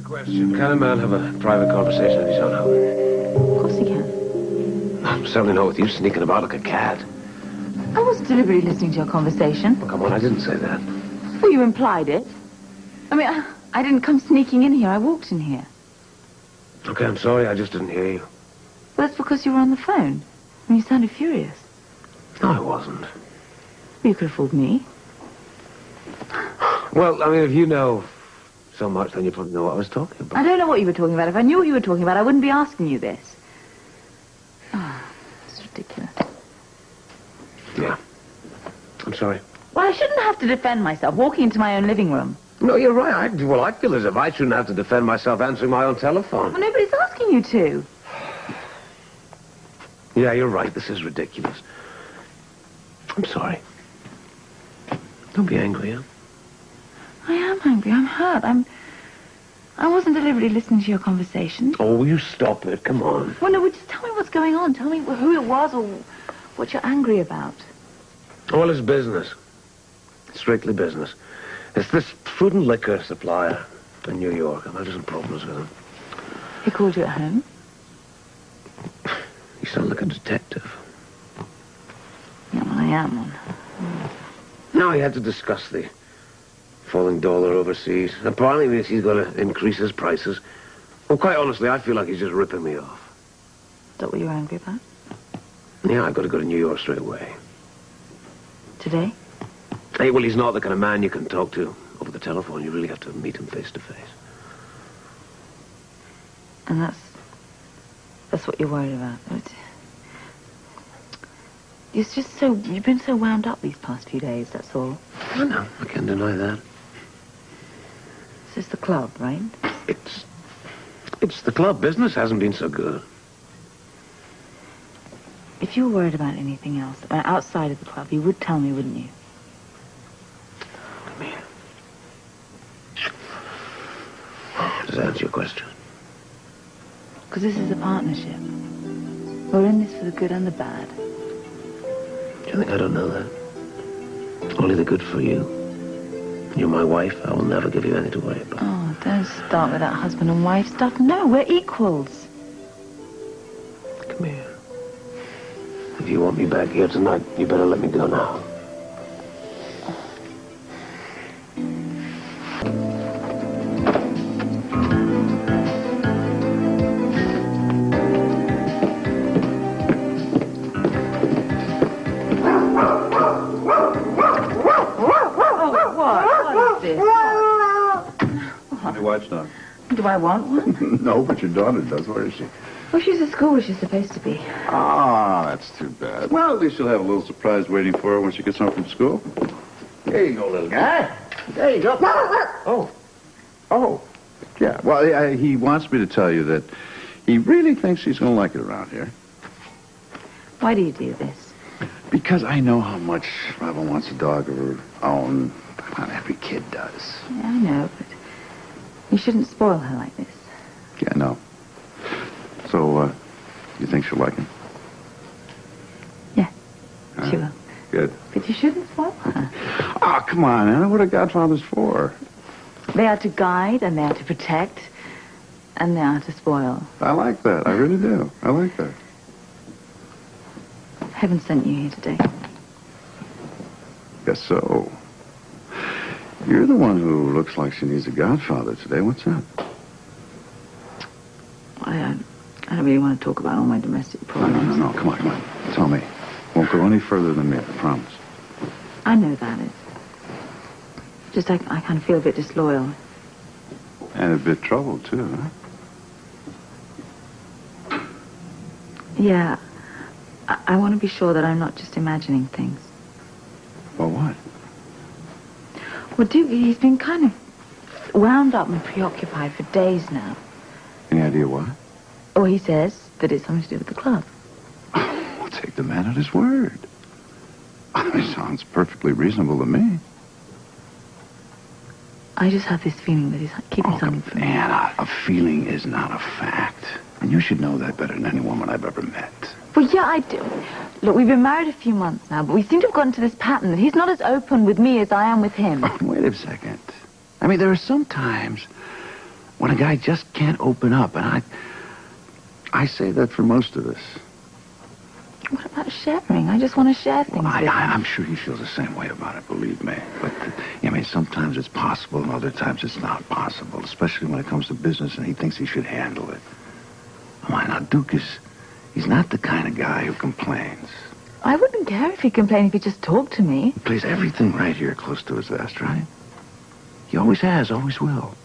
Question. Can a man have a private conversation at his own home? Of course he can. I'm certainly not with you sneaking about like a cat. I wasn't deliberately listening to your conversation. Oh, come on, I didn't say that. Well, you implied it. I mean, I didn't come sneaking in here. I walked in here. Okay, I'm sorry, I just didn't hear you. Well, that's because you were on the phone. I mean, you sounded furious. No, I wasn't. Well, you could have fooled me. Well, I mean, if you know so much, then you probably know what I was talking about. I don't know what you were talking about. If I knew what you were talking about, I wouldn't be asking you this. Oh, it's ridiculous. Yeah. I'm sorry. Well, I shouldn't have to defend myself walking into my own living room. No, you're right. I feel as if I shouldn't have to defend myself answering my own telephone. Well, nobody's asking you to. Yeah, you're right. This is ridiculous. I'm sorry. Don't be angry, huh? I am angry. I'm hurt. I wasn't deliberately listening to your conversation. Oh, will you stop it? Come on. Well, no, just tell me what's going on. Tell me who it was or what you're angry about. Well, it's business. Strictly business. It's this food and liquor supplier in New York. I'm having some problems with him. He called you at home? You sound like a detective. Yeah, well, I am one. No, he had to discuss the falling dollar overseas. Apparently it means he's got to increase his prices. Well, quite honestly, I feel like he's just ripping me off. Is that what you were angry about? Yeah, I've got to go to New York straight away. Today? Hey, well, he's not the kind of man you can talk to over the telephone. You really have to meet him face to face. And that's what you're worried about. You've been so wound up these past few days, that's all. I know, I can't deny that. This is the club, right? It's the club. Business hasn't been so good. If you were worried about anything else, outside of the club, you would tell me, wouldn't you? Come here. Does that answer your question? Because this is a partnership. We're in this for the good and the bad. Do you think I don't know that? Only the good for you. You're my wife. I will never give you anything to worry about. Oh, don't start with that husband and wife stuff. No, we're equals. Come here. If you want me back here tonight, you better let me go now. Watch dog. Do I want one? No, but your daughter does. Where is she? Well, she's at school where she's supposed to be. Ah, that's too bad. Well, at least she'll have a little surprise waiting for her when she gets home from school. There you go, little guy. There you go. Oh. Yeah, well, he wants me to tell you that he really thinks he's going to like it around here. Why do you do this? Because I know how much Robin wants a dog of her own. Not every kid does. Yeah, I know, but you shouldn't spoil her like this. Yeah, no. So, you think she'll like him? Yeah, she will. Good. But you shouldn't spoil her. Oh, come on, Anna. What are godfathers for? They are to guide, and they are to protect, and they are to spoil. I like that. I really do. I like that. Heaven sent you here today. Guess so. You're the one who looks like she needs a godfather today. What's that? I don't really want to talk about all my domestic problems. No. Come on. Tell me. Won't go any further than me, I promise. I know that. It's just I kind of feel a bit disloyal. And a bit troubled, too, huh? Yeah. I want to be sure that I'm not just imagining things. Well, what? Well, Duke, he's been kind of wound up and preoccupied for days now. Any idea why? Or he says that it's something to do with the club. We'll take the man at his word. It sounds perfectly reasonable to me. I just have this feeling that he's keeping something from me. Anna, a feeling is not a fact. And you should know that better than any woman I've ever met. Well, yeah, I do. Look, we've been married a few months now, but we seem to have gotten to this pattern that he's not as open with me as I am with him. Wait a second. I mean, there are some times When a guy just can't open up, and I say that for most of us. What about sharing? I just want to share things with him. I'm sure he feels the same way about it, believe me. But, I mean, sometimes it's possible and other times it's not possible, especially when it comes to business and he thinks he should handle it. Why now, Duke he's not the kind of guy who complains. I wouldn't care if he complained if he just talked to me. He plays everything right here close to his vest, right? He always has, always will.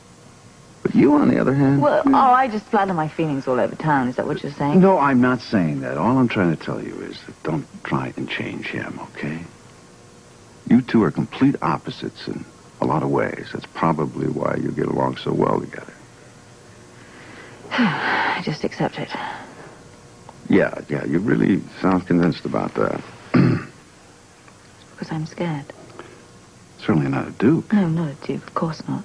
But you, on the other hand... Well, I just flatter my feelings all over town. Is that what you're saying? No, I'm not saying that. All I'm trying to tell you is that don't try and change him, okay? You two are complete opposites in a lot of ways. That's probably why you get along so well together. I just accept it. Yeah, you really sound convinced about that. Because I'm scared. Certainly not a Duke. No, not a Duke. Of course not.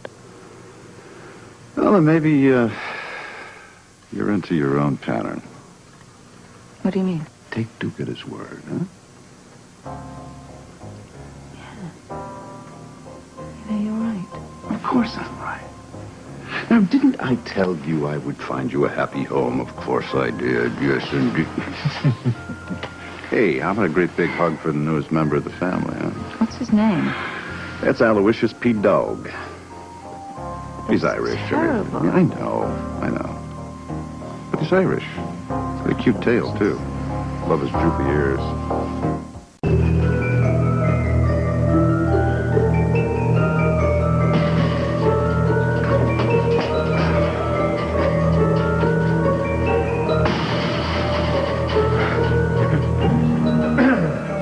Well, then maybe, you're into your own pattern. What do you mean? Take Duke at his word, huh? Yeah, you're right. Of course I'm right. Now, didn't I tell you I would find you a happy home? Of course I did. Yes, indeed. Hey, how about a great big hug for the newest member of the family, huh? What's his name? That's Aloysius P. Dog. He's Irish. Terrible. Yeah, I know. But he's Irish. He's got a cute tail, too. Love his droopy ears.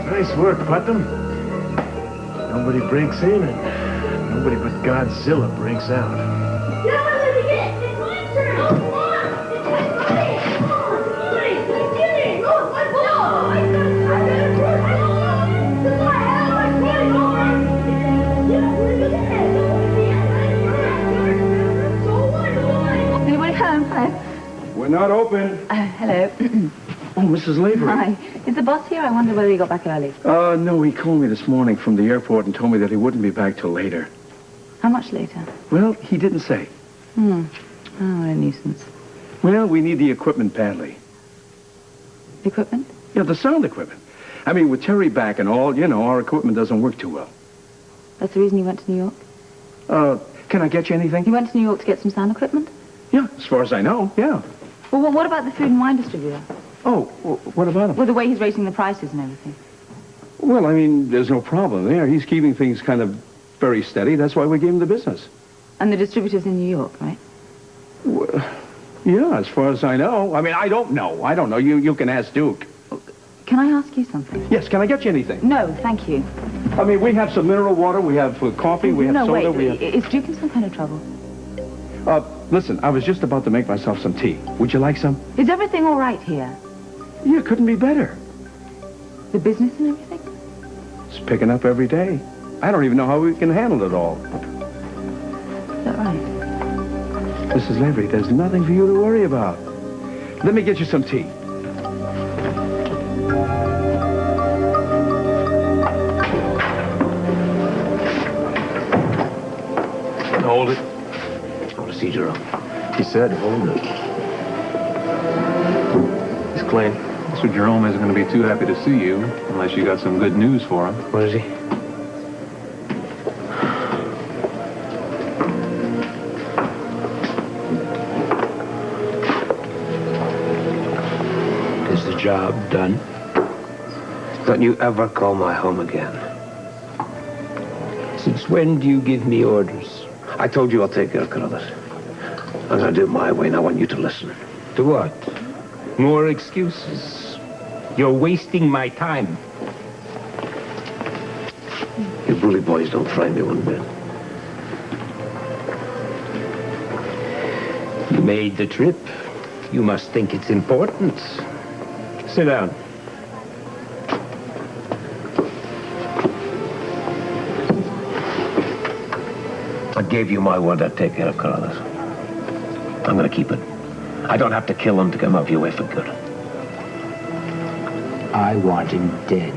Nice work, Putnam. Nobody breaks in and nobody but Godzilla breaks out. It's my turn! Oh, come on! It's my Come on! I'm kidding! Look, let's go! I Anybody home? Hello. We're not open. Hello. Oh, Mrs. Lavery. Hi. Is the boss here? I wonder whether he got back early. No, he called me this morning from the airport and told me that he wouldn't be back till later. How much later? Well, he didn't say. Oh, what a nuisance. Well, we need the equipment badly. The equipment? Yeah, the sound equipment. I mean, with Terry back and all, our equipment doesn't work too well. That's the reason you went to New York? Can I get you anything? You went to New York to get some sound equipment? Yeah, as far as I know, yeah. Well, what about the food and wine distributor? Oh, what about him? Well, the way he's raising the prices and everything. Well, I mean, there's no problem there. He's keeping things kind of very steady. That's why we gave him the business. And the distributor's in New York, right? Well, yeah, as far as I know. I mean, I don't know. You can ask Duke. Can I ask you something? Yes, can I get you anything? No, thank you. I mean, we have some mineral water, we have coffee, we have no, soda, wait, is Duke in some kind of trouble? Listen, I was just about to make myself some tea. Would you like some? Is everything all right here? Yeah, couldn't be better. The business and everything? It's picking up every day. I don't even know how we can handle it all. Is that right? Mrs. Lavery, there's nothing for you to worry about. Let me get you some tea. Hold it. I want to see Jerome. He said, hold it. He's clean. So Jerome isn't going to be too happy to see you unless you got some good news for him. What is he? Is the job done? Don't you ever call my home again. Since when do you give me orders? I told you I'll take care of Carruthers. I'm going to do it my way, and I want you to listen. To what? More excuses. You're wasting my time. You bully boys don't fry me one bit. You made the trip. You must think it's important. Sit down. I gave you my word I'd take care of Carruthers. I'm going to keep it. I don't have to kill him to get him off your way for good. I want him dead.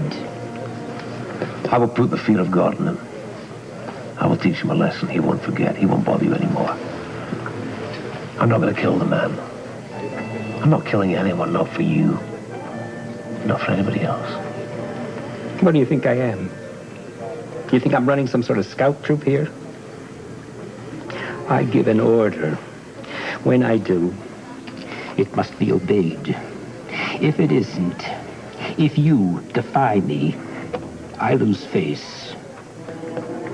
I will put the fear of God in him. I will teach him a lesson he won't forget. He won't bother you anymore. I'm not going to kill the man. I'm not killing anyone, not for you. Not for anybody else. What do you think I am? You think I'm running some sort of scout troop here? I give an order. When I do, it must be obeyed. If it isn't, if you defy me, I lose face.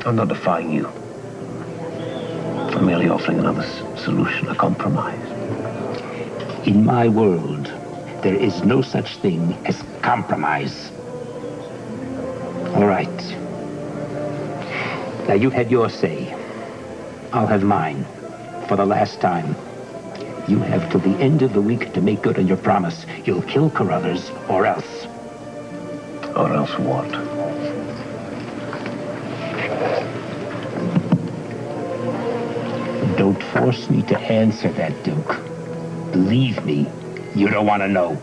I'm not defying you. I'm merely offering another solution, a compromise. In my world, there is no such thing as compromise. All right. Now, you've had your say. I'll have mine. For the last time. You have till the end of the week to make good on your promise. You'll kill Carruthers, or else. Or else what? Don't force me to answer that, Duke. Believe me, you don't want to know.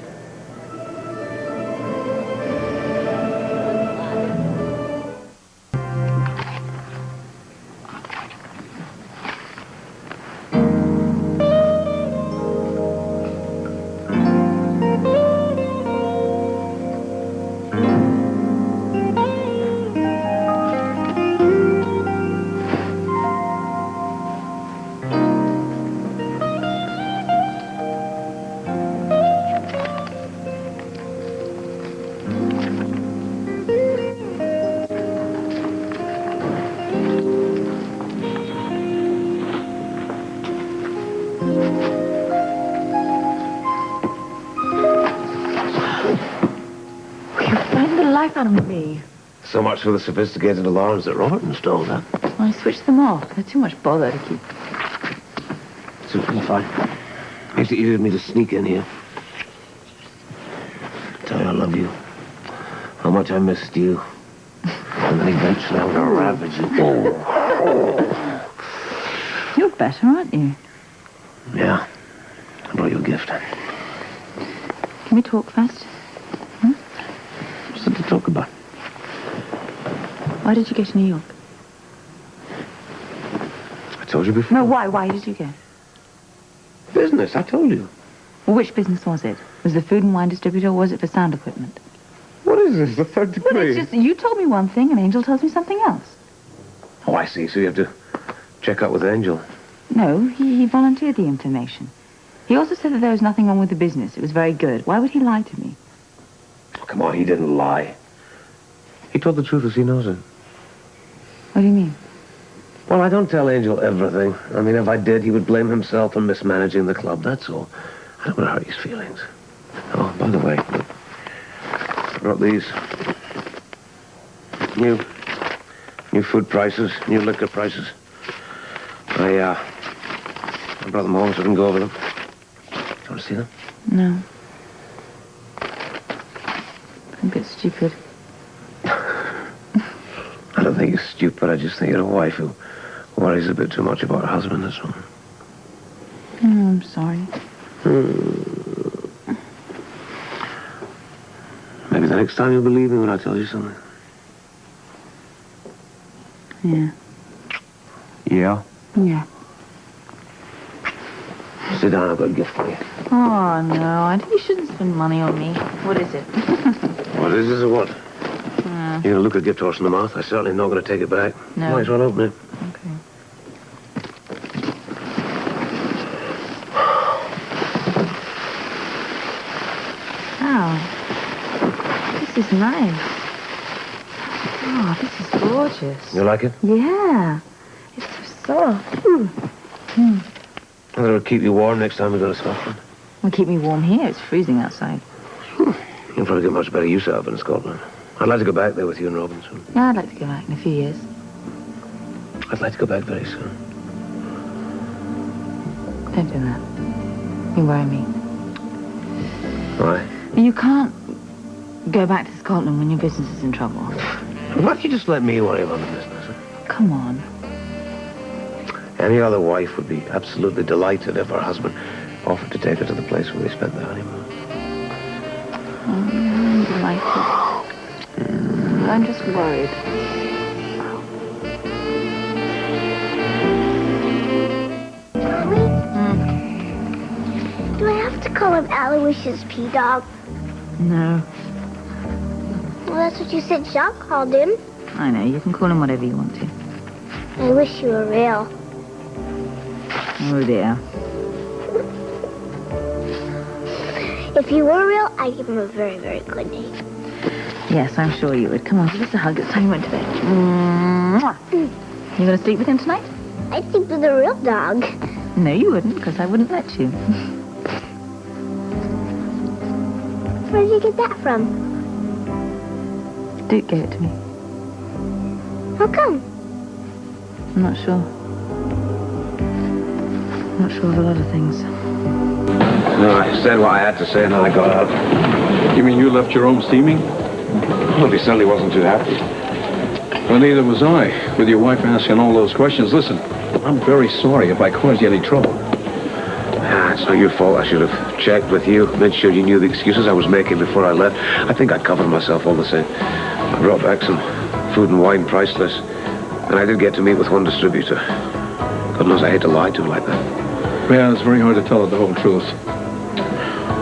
Out of me. So much for the sophisticated alarms that Robert installed, huh? I switched them off. They're too much bother to keep. Suits me fine. Makes it easier for me to sneak in here. Tell you I love you. How much I missed you. And then eventually I'm going to ravage you. Oh. You're better, aren't you? Yeah. I brought you a gift. Can we talk first? Something to talk about. Why did you go to New York? I told you before. No, why? Why did you go? Business, I told you. Well, which business was it? Was it a food and wine distributor, or was it for sound equipment? What is this, the third degree? Well, it's just, you told me one thing and Angel tells me something else. Oh, I see. So you have to check out with Angel. No, he volunteered the information. He also said that there was nothing wrong with the business. It was very good. Why would he lie to me? Oh, come on, he didn't lie. He told the truth as he knows it. What do you mean? Well, I don't tell Angel everything. I mean, if I did, he would blame himself for mismanaging the club, that's all. I don't want to hurt his feelings. Oh, by the way, I brought these. New food prices, new liquor prices. I brought them home so I can go over them. Do you want to see them? No. I'm a bit stupid. I don't think you're stupid. I just think you're a wife who worries a bit too much about her husband, that's all. I'm sorry. Maybe the next time you'll believe me when I tell you something. Yeah. Yeah? Yeah. Sit down, I've got a gift for you. Oh, no. You shouldn't spend money on me. What is it? What is this or what? You're going to look a gift horse in the mouth? I certainly am not going to take it back. No. Might as well open it. Okay. Oh. This is nice. Oh, this is gorgeous. You like it? Yeah. It's so soft. It'll keep you warm next time we go to Scotland. Well, keep me warm here. It's freezing outside. You'll probably get much better use out of it in Scotland. I'd like to go back there with you and Robinson. Yeah, I'd like to go back in a few years. I'd like to go back very soon. Don't do that. You worry me. Why? You can't go back to Scotland when your business is in trouble. Why don't you just let me worry about the business? Huh? Come on. Any other wife would be absolutely delighted if her husband offered to take her to the place where they spent their honeymoon. Oh, I'm delighted. I'm just worried. to call him Aloysius P. Dog? No. Well, that's what you said Jacques called him. I know, you can call him whatever you want to. I wish you were real. Oh, dear. If you were real, I'd give him a very, very good name. Yes, I'm sure you would. Come on, give us a hug. It's time you went to bed. Mwah. You going to sleep with him tonight? I'd sleep with a real dog. No, you wouldn't, because I wouldn't let you. Where did you get that from? Duke gave it to me. How come? I'm not sure. I'm not sure of a lot of things. No, I said what I had to say and then I got out. You mean you left Jerome steaming? Well, he certainly wasn't too happy. Well, neither was I, with your wife asking all those questions. Listen, I'm very sorry if I caused you any trouble. It's not your fault. I should have checked with you, made sure you knew the excuses I was making before I left. I think I covered myself all the same. I brought back some food and wine priceless, and I did get to meet with one distributor. God knows I hate to lie to him like that. Yeah, it's very hard to tell her the whole truth.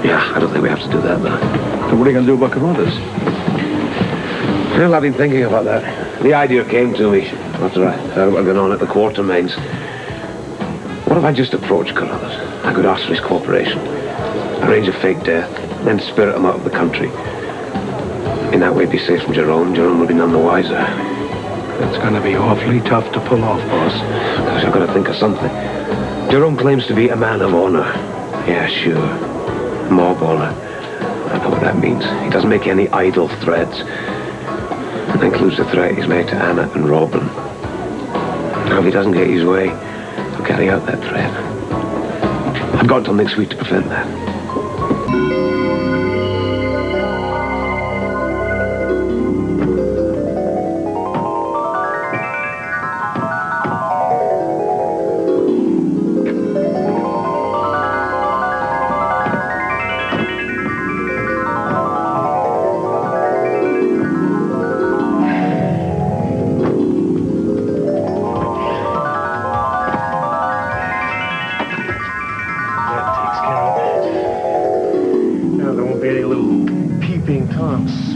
Yeah, I don't think we have to do that, though. So what are you going to do about Carruthers? Well, I've been thinking about that. The idea came to me after I heard what was going on at the Quartermains. What if I just approached Carruthers? I could ask for his cooperation, arrange a fake death, then spirit him out of the country. In that way, be safe from Jerome. Jerome will be none the wiser. It's going to be awfully tough to pull off, boss. Gosh, I've got to think of something. Jerome claims to be a man of honor. Yeah, sure. Mob honor. I know what that means. He doesn't make any idle threats. That includes the threat he's made to Anna and Robin. Now, if he doesn't get his way, he'll carry out that threat. I've got until next week to prevent that.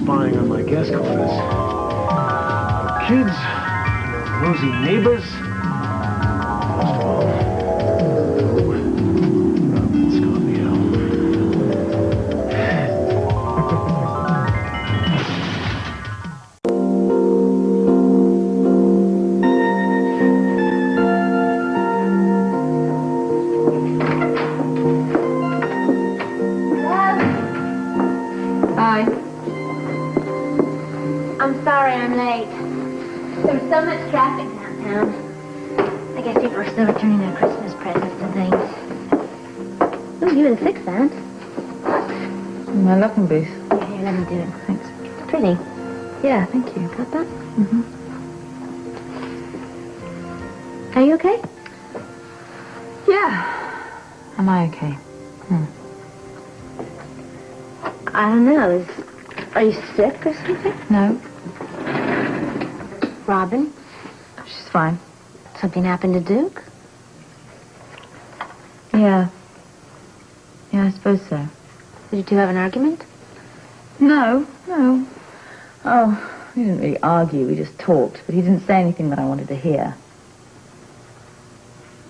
Spying on my guest quarters. No kids, no nosy neighbors. Most of all, no Robin Scorpio. Hi. I'm sorry I'm late. There's so much traffic downtown. I guess people are still returning their Christmas presents and things. Oh, you were the sixth, My locking booth. Here, let me do it. Thanks. It's pretty. Yeah, thank you. Got that? Mm-hmm. Are you okay? Yeah. Am I okay? I don't know. Are you sick or something? No, Robin, she's fine. something happened to Duke? Yeah. Yeah, I suppose so. Did you two have an argument? No. Oh, we didn't really argue. We just talked. But he didn't say anything that I wanted to hear.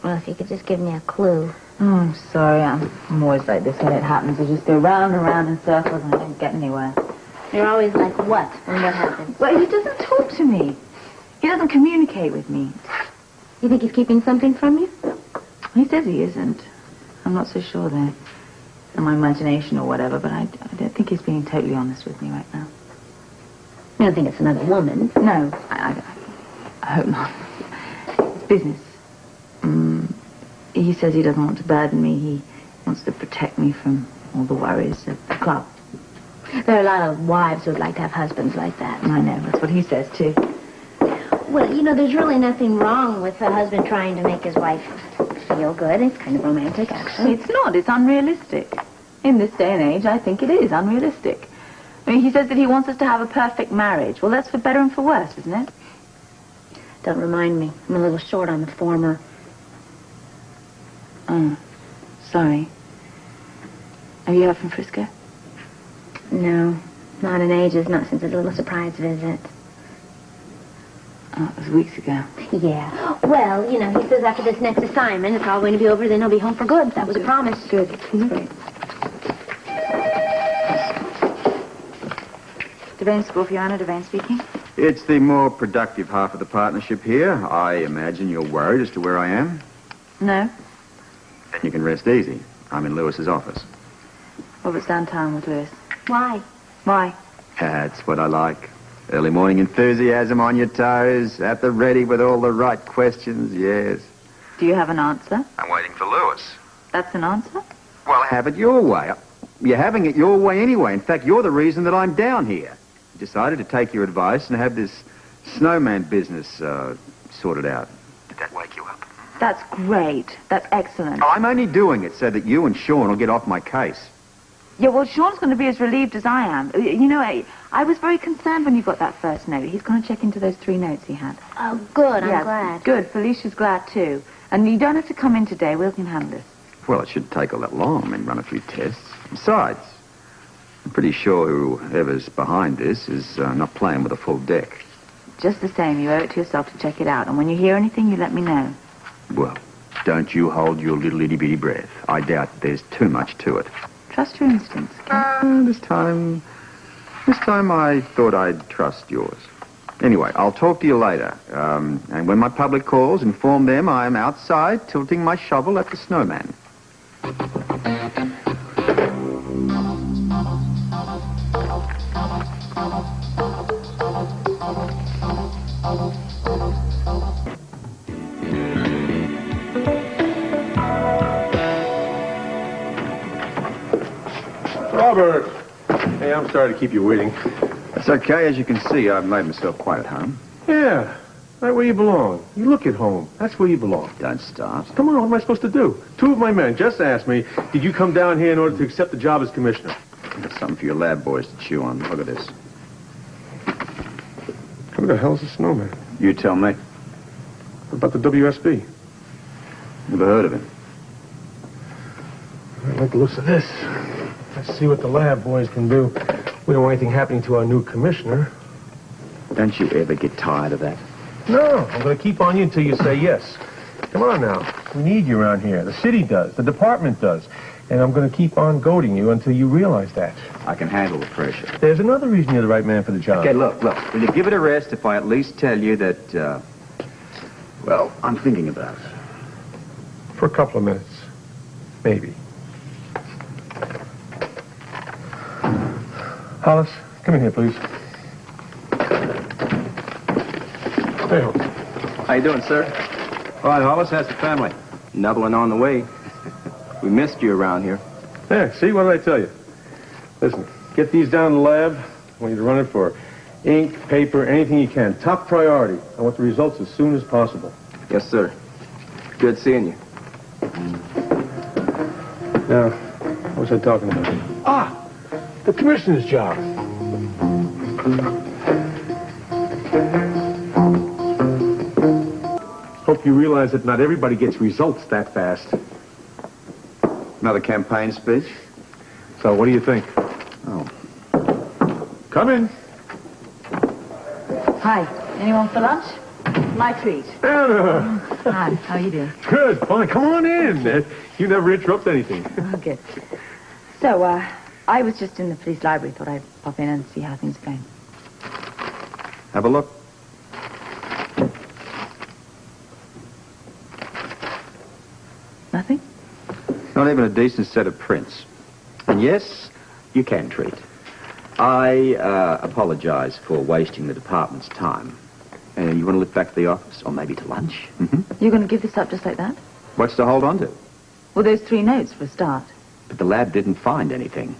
Well, if you could just give me a clue. Oh, I'm sorry. I'm always like this when it happens. I just go round and round in circles and I don't get anywhere. You're always like, what? When what happens? Well, he doesn't talk to me. He doesn't communicate with me. You think he's keeping something from you? He says he isn't. I'm not so sure there. In my imagination or whatever, but I don't think he's being totally honest with me right now. You don't think it's another woman? No, I hope not. It's business. He says he doesn't want to burden me. He wants to protect me from all the worries of the club. There are a lot of wives who would like to have husbands like that. I know, that's what he says too. Well, you know, there's really nothing wrong with a husband trying to make his wife feel good. It's kind of romantic, actually. It's not, it's unrealistic. In this day and age, I think it is unrealistic. I mean, he says that he wants us to have a perfect marriage. Well, that's for better and for worse, isn't it? Don't remind me. I'm a little short on the former. Oh, sorry. Have you heard from Frisco? No, not in ages, not since his little surprise visit. Oh, it was weeks ago. Yeah. Well, you know, he says after this next assignment, it's all going to be over, then he'll be home for good. That was a promise. Good. That's great. Devane School for Joanna, Devane speaking. It's the more productive half of the partnership here. I imagine you're worried as to where I am. No. Then you can rest easy. I'm in Lewis's office. Robert's downtown with Lewis. Why? Why? That's what I like. Early morning enthusiasm, on your toes, at the ready with all the right questions, yes. Do you have an answer? I'm waiting for Lewis. That's an answer? Well, have it your way. You're having it your way anyway. In fact, you're the reason that I'm down here. I decided to take your advice and have this snowman business sorted out. Did that wake you up? That's great. That's excellent. Oh, I'm only doing it so that you and Sean will get off my case. Yeah, well, Sean's going to be as relieved as I am. You know, I was very concerned when you got that first note. He's going to check into those 3 notes he had. Oh, good. I'm Yes, glad. Good. Felicia's glad, too. And you don't have to come in today. We can handle this. Well, it shouldn't take all that long. I mean, run a few tests. Besides, I'm pretty sure whoever's behind this is not playing with a full deck. Just the same, you owe it to yourself to check it out. And when you hear anything, you let me know. Well, don't you hold your little itty-bitty breath. I doubt there's too much to it. Trust your instincts, okay? This time I thought I'd trust yours. Anyway, I'll talk to you later. And when my public calls, inform them I'm outside tilting my shovel at the snowman. Robert! Hey, I'm sorry to keep you waiting. That's okay. As you can see, I've made myself quite at home. Yeah, right where you belong. You look at home. That's where you belong. Don't start. Come on, what am I supposed to do? 2 of my men just asked me, did you come down here in order to accept the job as commissioner? That's something for your lab boys to chew on. Look at this. Who the hell's a snowman? You tell me. What about the WSB? Never heard of him. I like the looks of this. Let's see what the lab boys can do. We don't want anything happening to our new commissioner. Don't you ever get tired of that? No, I'm going to keep on you until you say yes. Come on now. We need you around here. The city does. The department does. And I'm going to keep on goading you until you realize that. I can handle the pressure. There's another reason you're the right man for the job. Okay, look. Will you give it a rest if I at least tell you that, well, I'm thinking about it. For a couple of minutes. Maybe. Hollis, come in here, please. Hey, How you doing, sir? All right, Hollis, how's the family? Another one on the way. We missed you around here. yeah, see, what did I tell you? Listen, get these down in the lab. I want you to run it for ink, paper, anything you can. Top priority. I want the results as soon as possible. Yes, sir. Good seeing you. Now, what was I talking about? Ah! The commissioner's job. Hope you realize that not everybody gets results that fast. Another campaign speech? So, what do you think? Oh. Come in. Hi. Anyone for lunch? My treat. Anna! Hi. How are you doing? Good, fine. Come on in. You never interrupt anything. Oh, good. So, I was just in the police library. Thought I'd pop in and see how things are going. Have a look. Nothing? Not even a decent set of prints. And yes, you can treat. I apologize for wasting the department's time. You want to look back to the office, or maybe to lunch? Mm-hmm. You're going to give this up just like that? What's to hold on to? Well, those 3 notes for a start. But the lab didn't find anything.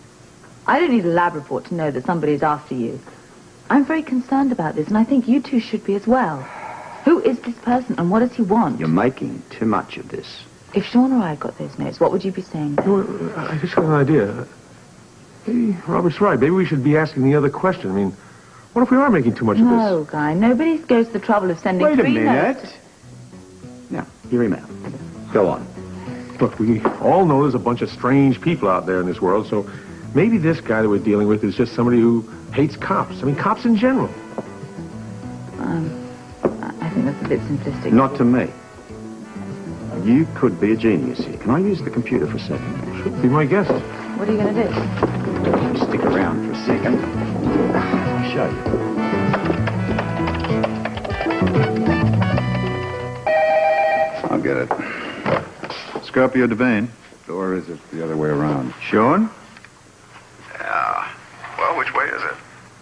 I don't need a lab report to know that somebody's after you. I'm very concerned about this, and I think you two should be as well. Who is this person, and what does he want? You're making too much of this. If Sean or I got those notes, what would you be saying then? You know, I just got an idea. Maybe Robert's right. Maybe we should be asking the other question. I mean, what if we are making too much of this? No, Guy. Nobody goes to the trouble of sending Wait a 3 minute. notes. Now, hear him out. Go on. Look, we all know there's a bunch of strange people out there in this world, so maybe this guy that we're dealing with is just somebody who hates cops. I mean, cops in general. I think that's a bit simplistic. Not to me. You could be a genius here. Can I use the computer for a second? Sure, be my guest. What are you going to do? Stick around for a second. I'll show you. I'll get it. Scorpio Devane. Or is it the other way around? Sean? Yeah. Well, which way is it?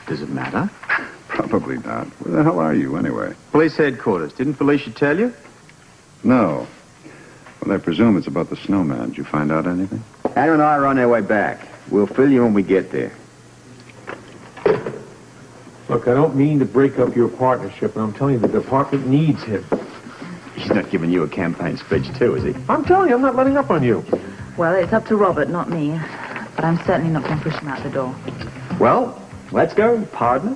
Does it matter? Probably not. Where the hell are you, anyway? Police headquarters. Didn't Felicia tell you? No. Well, I presume it's about the snowman. Did you find out anything? Anna and I are on our way back. We'll fill you when we get there. Look, I don't mean to break up your partnership, but I'm telling you, the department needs him. He's not giving you a campaign speech, too, is he? I'm telling you, I'm not letting up on you. Well, it's up to Robert, not me. But I'm certainly not going to push him out the door. Well, let's go, partner.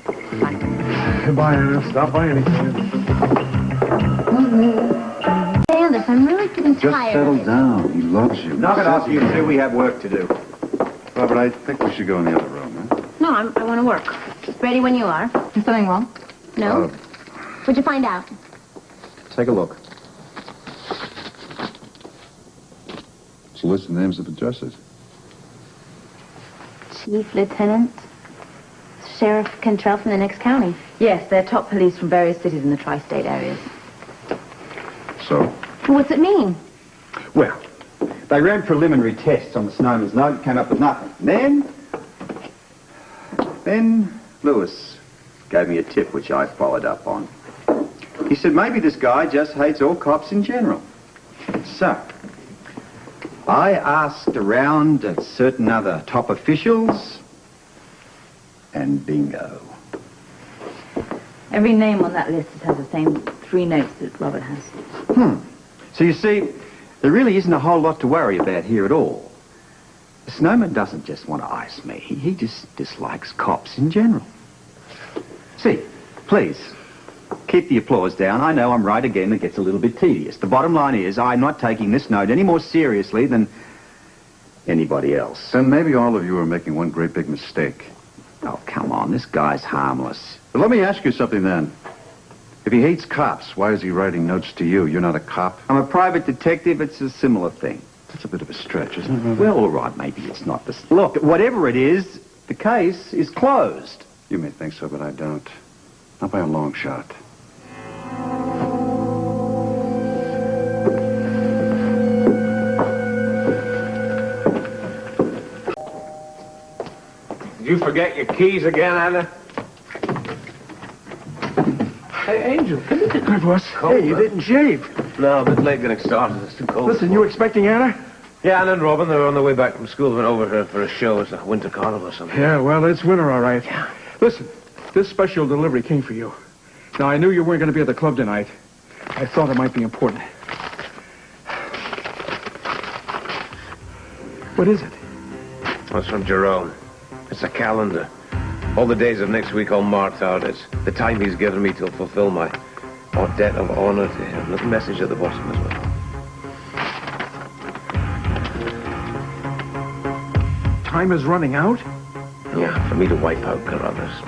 Goodbye, Anna. Stop by anytime. Anders, I'm really getting Just tired. settle down. He loves you. Knock it off, you two. We have work to do. Robert, I think we should go in the other room, huh? No, I want to work. Ready when you are. Is something wrong? No? What'd you find out? Take a look. It's a list of names of addresses. Chief, Lieutenant, Sheriff Cantrell from the next county. Yes, they're top police from various cities in the tri-state areas. So? What's it mean? Well, they ran preliminary tests on the snowman's note and came up with nothing. Then Lewis gave me a tip which I followed up on. He said maybe this guy just hates all cops in general. So, I asked around at certain other top officials, and bingo. Every name on that list has the same 3 notes that Robert has. So you see, there really isn't a whole lot to worry about here at all. The snowman doesn't just want to ice me. He just dislikes cops in general. See, please, keep the applause down. I know I'm right again. It gets a little bit tedious. The bottom line is I'm not taking this note any more seriously than anybody else. Then maybe all of you are making one great big mistake. Oh, come on. This guy's harmless. But let me ask you something then. If he hates cops, why is he writing notes to you? You're not a cop. I'm a private detective. It's a similar thing. That's a bit of a stretch, isn't it, Robert? Well, all right, maybe it's not the... Look, whatever it is, the case is closed. You may think so, but I don't. Not by a long shot. Did you forget your keys again, Anna? Hey, Angel, come here. Hi, boss. Hey, you didn't shave. No, a bit late getting started. It's too cold. Listen, you expecting Anna? Yeah, Anna and Robin, they were on their way back from school. Went over here for a show. It's a winter carnival or something. Yeah, well, it's winter, all right. Yeah. Listen, this special delivery came for you. Now, I knew you weren't going to be at the club tonight. I thought it might be important. What is it? That's from Jerome. It's a calendar. All the days of next week all marked out. It's the time he's given me to fulfill my debt of honor to him. There's a message at the bottom as well. Time is running out? Yeah, for me to wipe out Carruthers.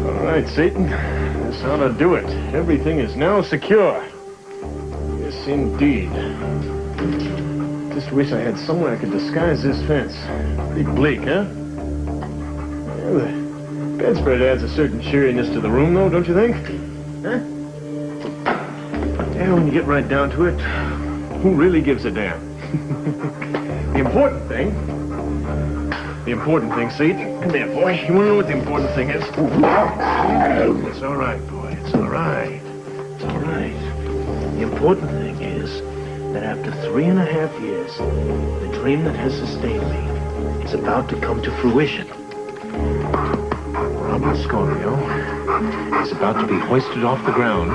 All right, Satan. This ought to do it. Everything is now secure. Yes, indeed. Just wish I had somewhere I could disguise this fence. Pretty bleak, huh? Well, the bedspread adds a certain cheeriness to the room, though, don't you think? Huh? Yeah, when you get right down to it, who really gives a damn? The important thing, Satan. Come here, boy. You want to know what the important thing is? It's all right, boy. It's all right. It's all right. The important thing is that after 3.5 years, the dream that has sustained me is about to come to fruition. Robert Scorpio is about to be hoisted off the ground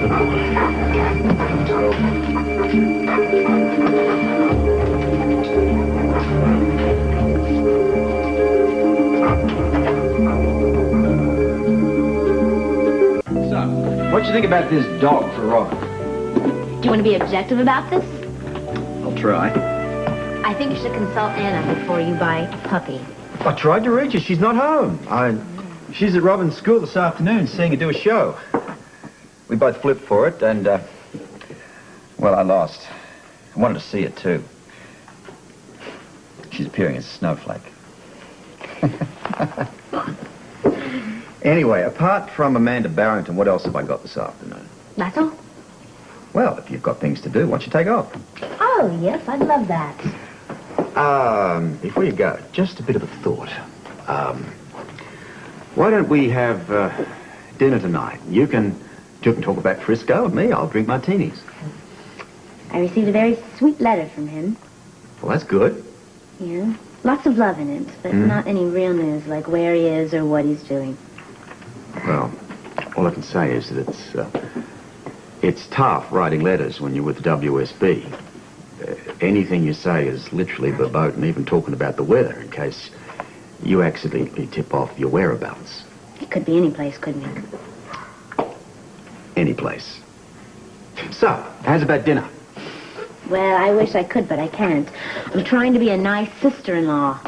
What you think about this dog for Robin? Do you want to be objective about this? I'll try. I think you should consult Anna before you buy a puppy. I tried to reach her. She's not home. She's at Robin's school this afternoon seeing her do a show. We both flipped for it and, well, I lost. I wanted to see it, too. She's appearing as a snowflake. Anyway, apart from Amanda Barrington, what else have I got this afternoon? That's all? Well, if you've got things to do, why don't you take off? Oh, yes, I'd love that. Before you go, just a bit of a thought. Why don't we have dinner tonight? You can talk about Frisco, and me, I'll drink martinis. I received a very sweet letter from him. Well, that's good. Yeah. Lots of love in it, but not any real news, like where he is or what he's doing. Well, all I can say is that it's tough writing letters when you're with the WSB. Anything you say is literally verboten, even talking about the weather, in case you accidentally tip off your whereabouts. It could be any place, couldn't it? Any place. So, how's about dinner? Well, I wish I could, but I can't. I'm trying to be a nice sister-in-law.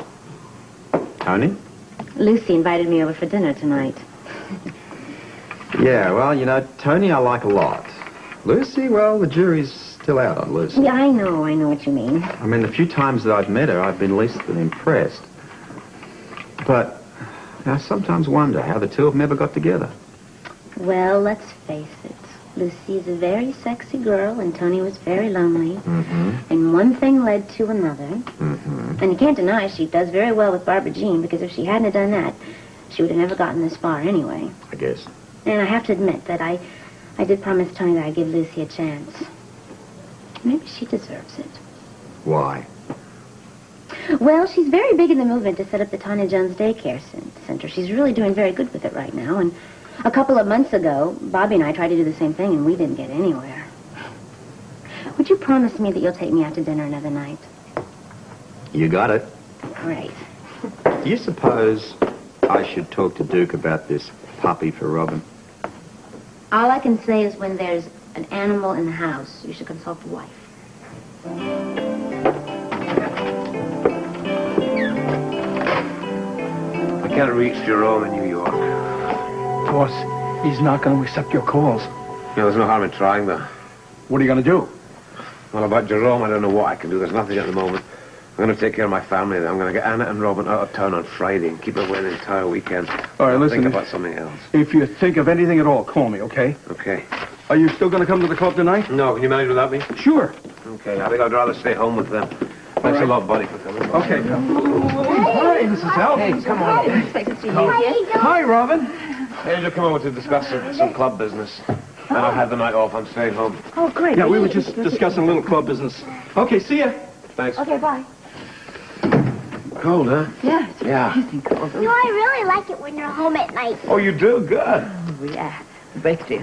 Tony? Lucy invited me over for dinner tonight. Yeah, well, you know, Tony I like a lot. Lucy, well, the jury's still out on Lucy. Yeah, I know what you mean. I mean, the few times that I've met her, I've been less than impressed. But I sometimes wonder how the two of them ever got together. Well, let's face it. Lucy is a very sexy girl, and Tony was very lonely. And one thing led to another. And you can't deny she does very well with Barbara Jean, because if she hadn't have done that, she would have never gotten this far anyway. I guess. And I have to admit that I did promise Tony that I'd give Lucy a chance. Maybe she deserves it. Why? Well, she's very big in the movement to set up the Tanya Jones Daycare Center. She's really doing very good with it right now. And a couple of months ago, Bobby and I tried to do the same thing, and we didn't get anywhere. Would you promise me that you'll take me out to dinner another night? You got it. Great. Do you suppose I should talk to Duke about this puppy for Robin? All I can say is when there's an animal in the house, you should consult the wife. I can't reach Jerome in New York. Boss, he's not going to accept your calls. There's no harm in trying, though. What are you going to do? Well, about Jerome, I don't know what I can do. There's nothing at the moment. I'm going to take care of my family. I'm going to get Anna and Robin out of town on Friday and keep away the entire weekend. All right, listen. Think about something else. If you think of anything at all, call me, okay? Okay. Are you still going to come to the club tonight? No, can you manage without me? Sure. Okay, I think I'd rather stay home with them. Thanks a lot, buddy, for coming. Okay. Hi, Mrs. Al. Hey, come on. I didn't expect to see you here. Hi, Robin. Angel come over to discuss some club business. And I had the night off. I'm staying home. Oh, great. Yeah, we were just discussing a little club business. Okay, see ya. Thanks. Okay, bye. Cold, huh? Yeah, it's Yeah. freezing cold. No, I really like it when you're home at night. Oh, you do? Good. Oh, yeah, we both do.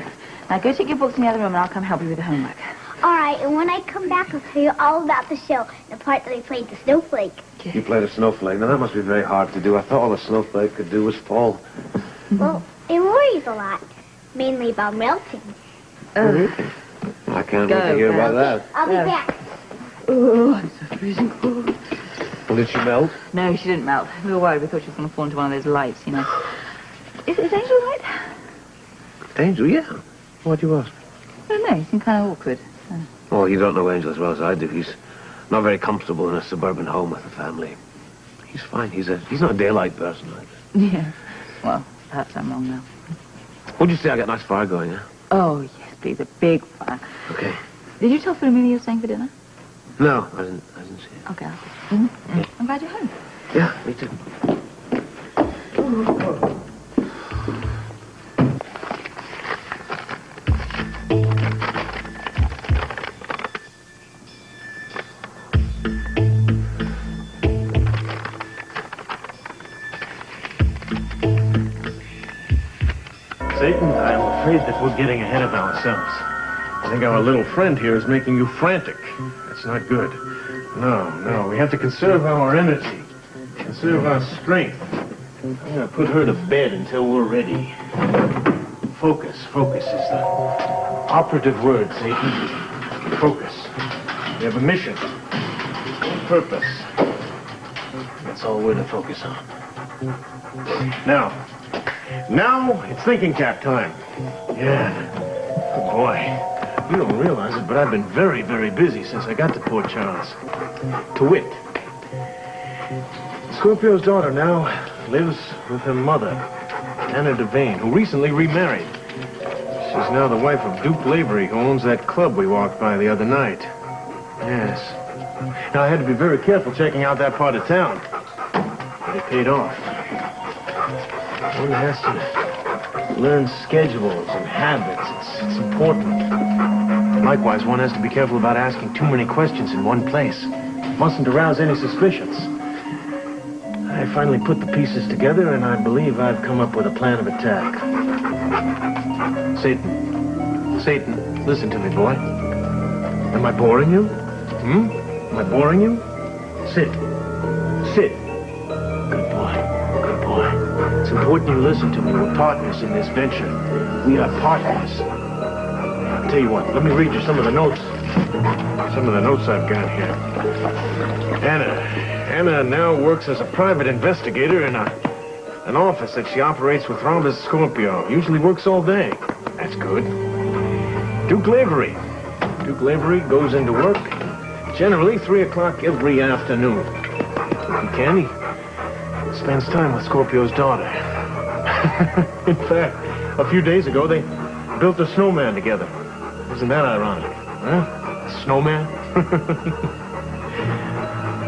Now go take your books in the other room and I'll come help you with the homework. All right, and when I come back, I'll tell you all about the show, the part that I played the snowflake. You played a snowflake. Now, that must be very hard to do. I thought all the snowflake could do was fall. Well, it worries a lot, mainly about melting. I can't wait to hear about that. I'll be back. Oh, I'm so freezing cold. Well, did she melt? No, she didn't melt. We were worried. We thought she was going to fall into one of those lights, you know. Is Angel right? Angel, yeah. Why'd you ask? I don't know. He seemed kind of awkward. Well, you don't know Angel as well as I do. He's not very comfortable in a suburban home with a family. He's fine. He's not a daylight person. Yeah. Well, perhaps I'm wrong now. What'd you say? I got a nice fire going, huh? Oh, yes, please. A big fire. Okay. Did you tell Philomena you were staying for dinner? No, I didn't see it. Okay. I'm glad you're home. Yeah, me too. Satan, I'm afraid that we're getting ahead of ourselves. I think our little friend here is making you frantic. That's not good. No, we have to conserve our energy, conserve our strength. I'm gonna put her to bed until we're ready. Focus is the operative word, Satan. Focus. We have a mission, a purpose. That's all we're to focus on. Now it's thinking cap time. Yeah. Oh boy. You don't realize it, but I've been very, very busy since I got to Port Charles. To wit, Scorpio's daughter now lives with her mother, Anna Devane, who recently remarried. She's now the wife of Duke Lavery, who owns that club we walked by the other night. Yes. Now, I had to be very careful checking out that part of town, but it paid off. One has to learn schedules and habits. It's important. Likewise, one has to be careful about asking too many questions in one place. Mustn't arouse any suspicions. I finally put the pieces together, and I believe I've come up with a plan of attack. Satan, listen to me, boy. Am I boring you? Am I boring you? Sit. Good boy. It's important you listen to me. We're partners in this venture. We are partners. I'll tell you what, let me read you some of the notes. Some of the notes I've got here. Anna now works as a private investigator in an office that she operates with Robert Scorpio. Usually works all day. That's good. Duke Lavery goes into work generally 3 o'clock every afternoon. If he can, he spends time with Scorpio's daughter. In fact, a few days ago, they built a snowman together. Isn't that ironic, huh? A snowman?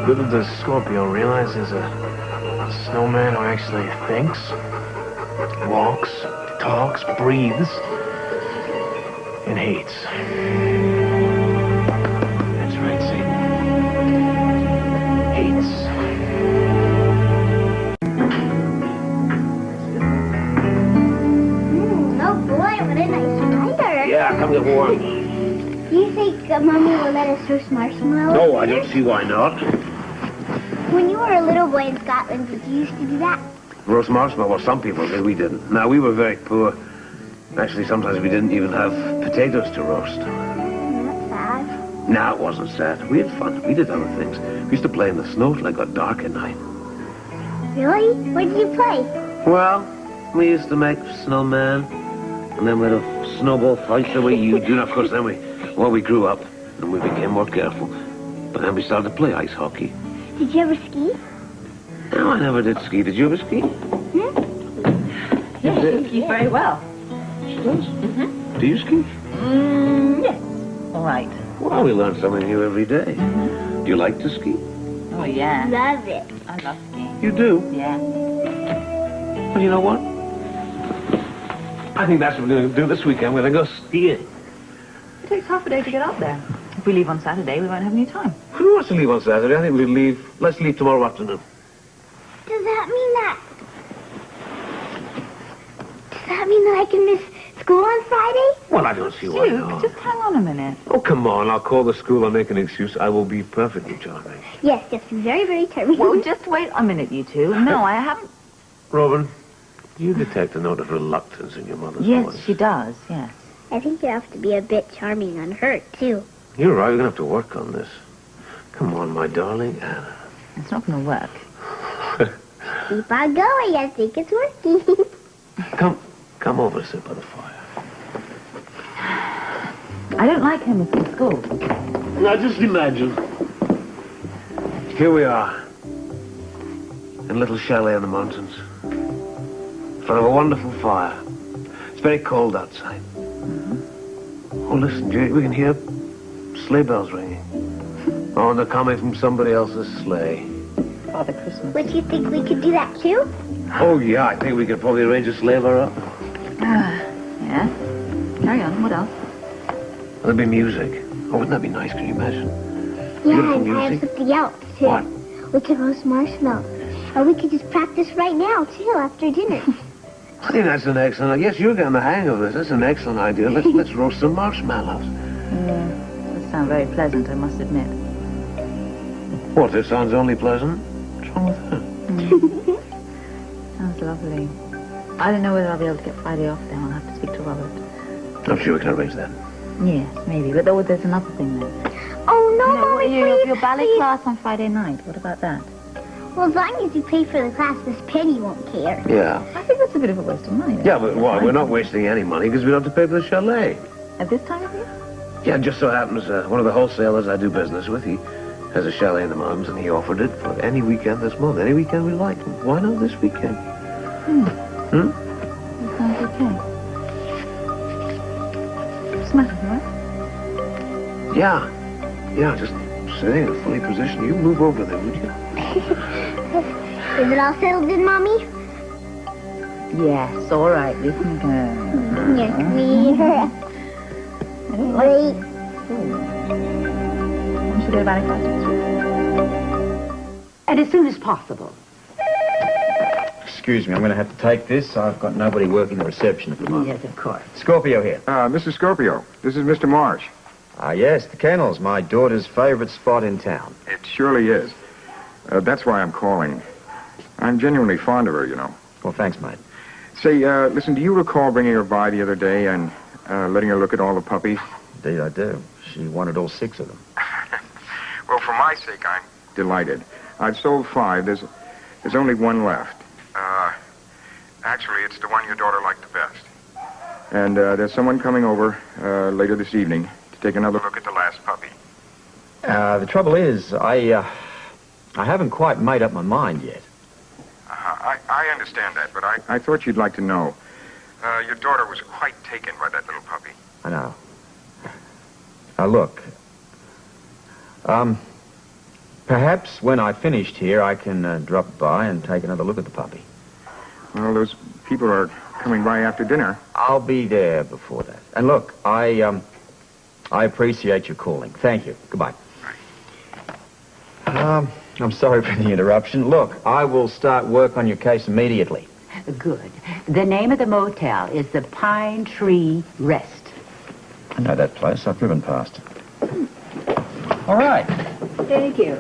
Little does Scorpio realize there's a snowman who actually thinks, walks, talks, breathes, and hates. That's right, Satan. Hates. Oh boy, what a nice spider. Yeah, come get warm. Do you think Mommy will let us roast marshmallows? No, I don't see why not. When you were a little boy in Scotland, did you used to do that? Roast marshmallow, well, some people did, we didn't. Now, we were very poor. Actually, sometimes we didn't even have potatoes to roast. That's sad. No, it wasn't sad. We had fun. We did other things. We used to play in the snow till it got dark at night. Really? Where did you play? Well, we used to make snowmen, and then we'd have snowball fights the way you do. And of course, then we grew up, and we became more careful. But then we started to play ice hockey. Did you ever ski? No, I never did ski. Did you ever ski? Yes, she skis very well. She does? Mm-hmm. Do you ski? Yes. All right. Well, we learn something new every day. Do you like to ski? Oh, yeah. Love it. I love skiing. You do? Yeah. Well, you know what? I think that's what we're going to do this weekend. We're going to go skiing. It takes half a day to get up there. If we leave on Saturday, we won't have any time. Who wants to leave on Saturday? I think we'll leave. Let's leave tomorrow afternoon. Does that mean that I can miss school on Friday? Well, I don't see why Duke, not. just hang on a minute. Oh, come on. I'll call the school and make an excuse. I will be perfectly charming. Yes, very, very charming. Well, just wait a minute, you two. No, I haven't... Robin, do you detect a note of reluctance in your mother's Yes, voice? she does, yes. I think you have to be a bit charming on her, too. You're right. We're going to have to work on this. Come on, my darling Anna. It's not going to work. Keep on going. I think it's working. Come over, sit by the fire. I don't like her missing school. Now, just imagine. Here we are. In a little chalet in the mountains. In front of a wonderful fire. It's very cold outside. Oh, listen, Jay, we can hear sleigh bells ringing. Oh, and they're coming from somebody else's sleigh. Father Christmas. Would you think we could do that, too? Oh, yeah, I think we could probably arrange a sleigh of our own. Yeah. Carry on. What else? There'll be music. Oh, wouldn't that be nice? Can you imagine? Yeah, Beautiful and I have music. something else, too. What? We could roast marshmallows. Or we could just practice right now, too, after dinner. I think that's an excellent... Yes, you're getting the hang of this. That's an excellent idea. Let's roast some marshmallows. Yeah, that sounds very pleasant, I must admit. What, it sounds only pleasant? What's wrong with that? Sounds lovely. I don't know whether I'll be able to get Friday off then. I'll have to speak to Robert. I'm sure we can arrange that. Yes, maybe. But there's another thing then. Oh, no, You know, Mommy, your ballet please. class on Friday night. What about that? Well, as long as you pay for the class, Miss Penny won't care. Yeah. I think that's a bit of a waste of money. Yeah, but why? We're not wasting any money because we don't have to pay for the chalet. At this time of year? Yeah, it just so happens one of the wholesalers I do business with, he has a chalet in the mountains, and he offered it for any weekend this month. Any weekend we like. Why not this weekend? That sounds okay. What's the matter, right? Yeah. Yeah, just sitting in a funny position. You move over there, would you? Is it all settled in, Mommy? Yes, all right. We can go. Yes, we... Wait. When should we go to ballet class? And as soon as possible. Excuse me, I'm going to have to take this. I've got nobody working the reception at the moment. Yes, of course. Scorpio here. Mr. Scorpio, this is Mr. Marsh. Yes, the kennels, my daughter's favorite spot in town. It surely is. That's why I'm calling. I'm genuinely fond of her, you know. Well, thanks, mate. Say, listen, do you recall bringing her by the other day and letting her look at all the puppies? Indeed, I do. She wanted all 6 of them. Well, for my sake, I'm delighted. I've sold 5. There's only 1 left. Actually, it's the one your daughter liked the best. And there's someone coming over later this evening to take another look at the last puppy. The trouble is, I haven't quite made up my mind yet. I understand that, but I thought you'd like to know. Your daughter was quite taken by that little puppy. I know. Now, look. Perhaps when I finished here, I can drop by and take another look at the puppy. Well, those people are coming by after dinner. I'll be there before that. And look, I appreciate your calling. Thank you. Goodbye. I'm sorry for the interruption. Look, I will start work on your case immediately. Good. The name of the motel is the Pine Tree Rest. I know that place. I've driven past. All right. Thank you.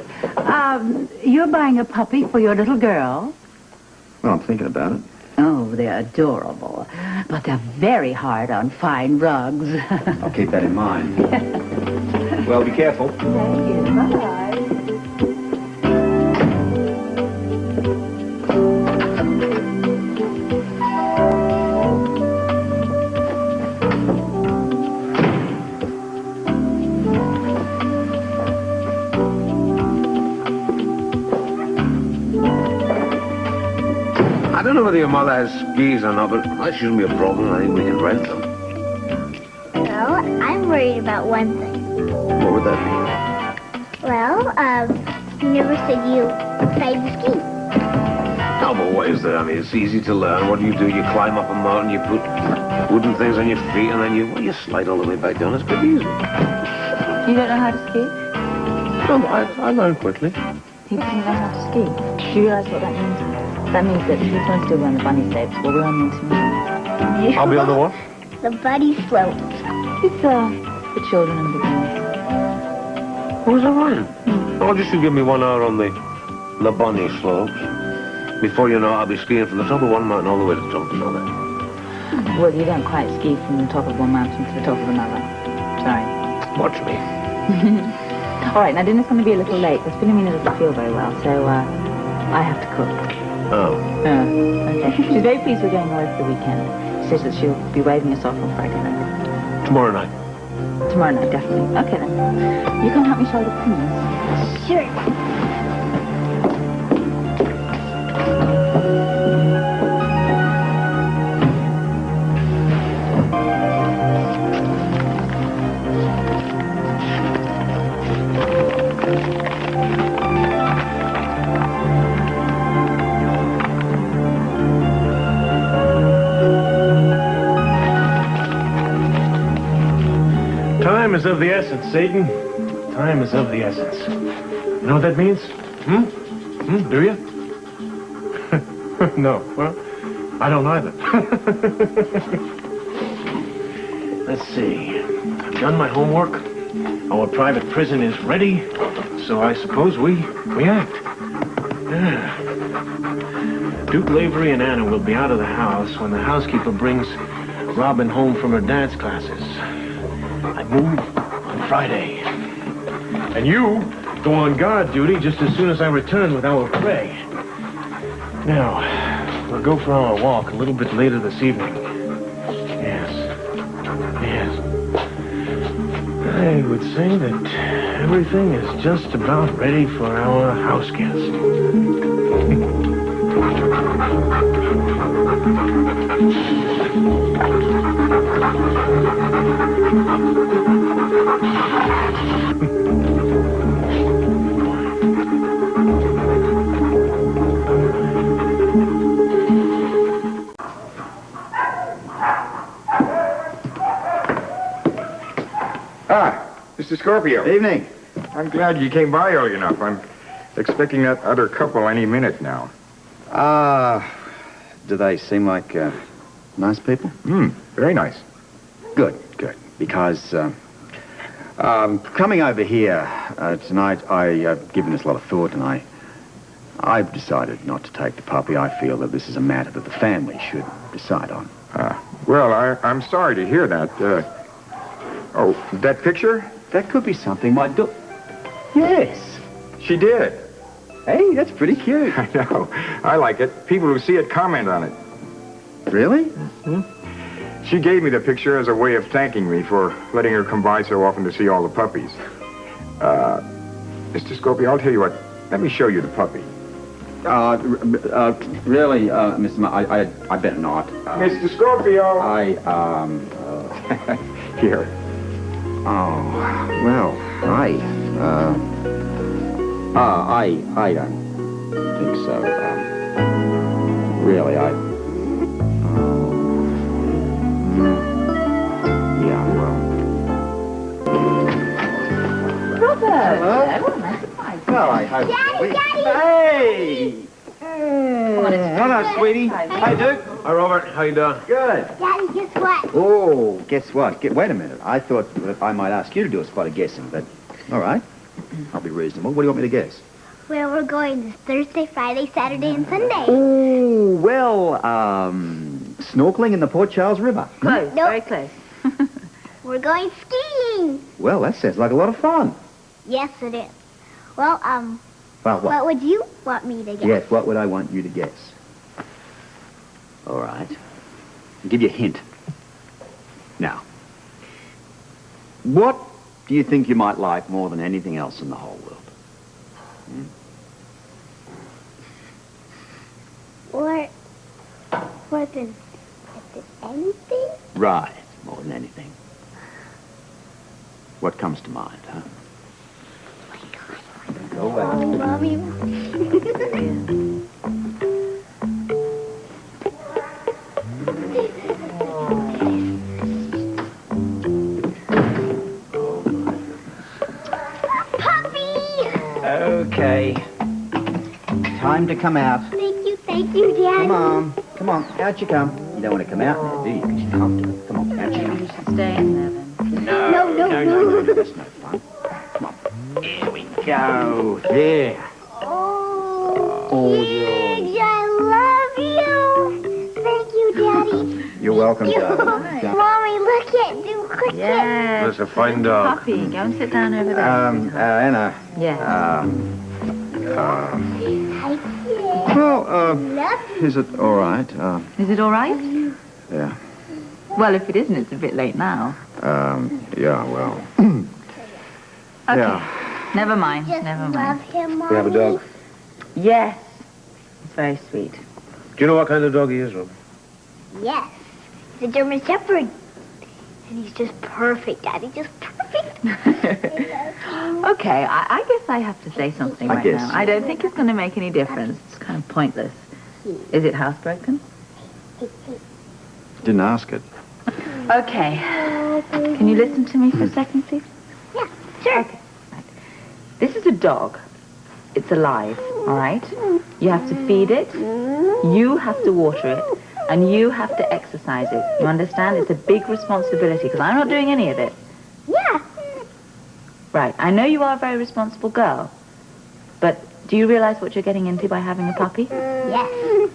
You're buying a puppy for your little girl? Well, I'm thinking about it. Oh, they're adorable. But they're very hard on fine rugs. I'll keep that in mind. Well, be careful. Thank you. Bye. I don't know whether your mother has skis or not, but that shouldn't be a problem. I think we can rent them. Well, I'm worried about one thing. What would that Well, you never said you tried to ski. be? Oh, but what is there? I mean, it's easy to learn. What do? You climb up a mountain, you put wooden things on your feet, and then you slide all the way back down. It's pretty easy. You don't know how to ski? No, I learned quickly. People don't know how to ski. Do you realize what that means? That means that he's going to still be on the bunny slopes, while we're on the intermediate. I'll be on the what? The buddy slopes. It's for children and beginners. Who's that right? Oh, just you give me 1 hour on the bunny slopes. Before you know it, I'll be skiing from the top of one mountain all the way to the top of another. Well, you don't quite ski from the top of one mountain to the top of another. Sorry. Watch me. All right, now dinner's going to be a little late. because Philomena doesn't feel very well, so I have to cook. Oh. Okay. She's very pleased we're going away for the weekend. She says that she'll be waving us off on Friday night. Tomorrow night. Tomorrow night, definitely. Okay, then. You can help me show the pins. Sure. Time is of the essence, Satan. Time is of the essence. You know what that means? Do you? No. Well, I don't either. Let's see. I've done my homework. Our private prison is ready. So I suppose we act. Yeah. Duke, Lavery, and Anna will be out of the house when the housekeeper brings Robin home from her dance classes. I move on Friday. And you go on guard duty just as soon as I return with our prey. Now, we'll go for our walk a little bit later this evening. Yes. I would say that everything is just about ready for our house guest. Mr. Scorpio. Evening. I'm glad you came by early enough. I'm expecting that other couple any minute now. Do they seem like nice people? Very nice. Good. Because coming over here tonight, I've given this a lot of thought, and I've decided not to take the puppy. I feel that this is a matter that the family should decide on. Well, I'm sorry to hear that. Oh, that picture? That could be something my Yes. She did. Hey, that's pretty cute. I know. I like it. People who see it comment on it. Really? Mm-hmm. She gave me the picture as a way of thanking me for letting her come by so often to see all the puppies. Mr. Scorpio, I'll tell you what. Let me show you the puppy. Really, Mr. I better not. Mr. Scorpio! Here. Oh, well, I don't think so. Really, yeah, well. Robert! Hello? Well, I hope... Daddy! Hey! Hello, sweetie. Hey, Duke. Hi, Robert. How you doing? Good. Daddy, guess what? Oh, guess what? Wait a minute. I thought that I might ask you to do a spot of guessing, but all right. I'll be reasonable. What do you want me to guess? Where we're going this Thursday, Friday, Saturday, and Sunday. Oh, well, snorkeling in the Port Charles River. Close, Nope. very close. We're going skiing. Well, that sounds like a lot of fun. Yes, it is. Well, Well, what would you want me to guess? Yes, what would I want you to guess? All right. I'll give you a hint. Now, what do you think you might like more than anything else in the whole world? More than anything? Right, more than anything. What comes to mind, huh? Go away. Oh, Mommy. Okay. Time to come out. Thank you, Dad. Come on, out you come. You don't want to come out now, do you? Because you're comfortable. Come on, out you come. You should stay in there, then. No, that's no fun. Come on. Here we go. There. Oh, Giggs, I love you. Thank you, Daddy. You're welcome, You. darling. Mommy, look at Duke. Yes. That's a fine dog. Puppy, go and sit down over there. Anna. Yes. Well, is it all right? Is it all right? Yeah. Well, if it isn't, it's a bit late now. Yeah, well. Okay. Yeah. Never mind. Just Never love mind. him, Mommy. We have a dog. Yes. It's very sweet. Do you know what kind of dog he is, Robert? Yes. He's a German Shepherd. And he's just perfect, Daddy. Just perfect. Okay, I guess I have to say something I right guess. now. I don't think it's going to make any difference. It's kind of pointless. Is it housebroken? Didn't ask it. Okay. Can you listen to me for a second, please? Yeah, sure. Okay. Right. This is a dog. It's alive, all right? You have to feed it. You have to water it. And you have to exercise it. You understand? It's a big responsibility because I'm not doing any of it. Yeah. Right. I know you are a very responsible girl. But do you realize what you're getting into by having a puppy? Yes.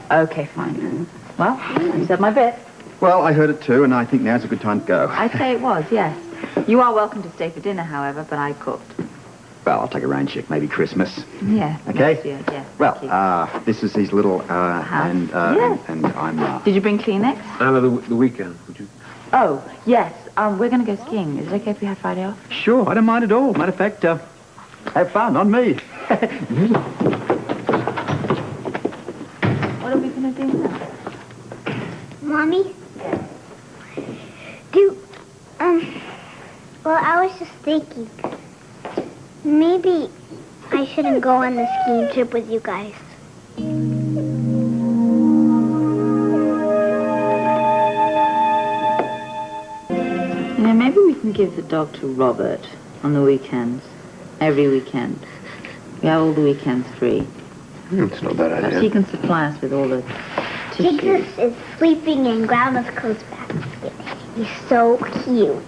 Okay, fine. Well, you said my bit. Well, I heard it too, and I think now's a good time to go. I'd say it was, yes. You are welcome to stay for dinner, however, but I cooked. Well, I'll take a rain check, maybe Christmas. Yeah. Okay? Next year, yeah. Well, this is his little, and I'm, Did you bring Kleenex? The weekend, would you? Oh, yes. We're going to go skiing. Is it okay if we have Friday off? Sure, I don't mind at all. Matter of fact, have fun, on me. What are we going to do now? Mommy? Well, I was just thinking, maybe I shouldn't go on the skiing trip with you guys. You know, maybe we can give the dog to Robert on the weekends. Every weekend. We have all the weekends free. It's not a bad idea. Perhaps he can supply us with all the tissues. Jesus is sleeping in Grandma's clothes basket. He's so cute.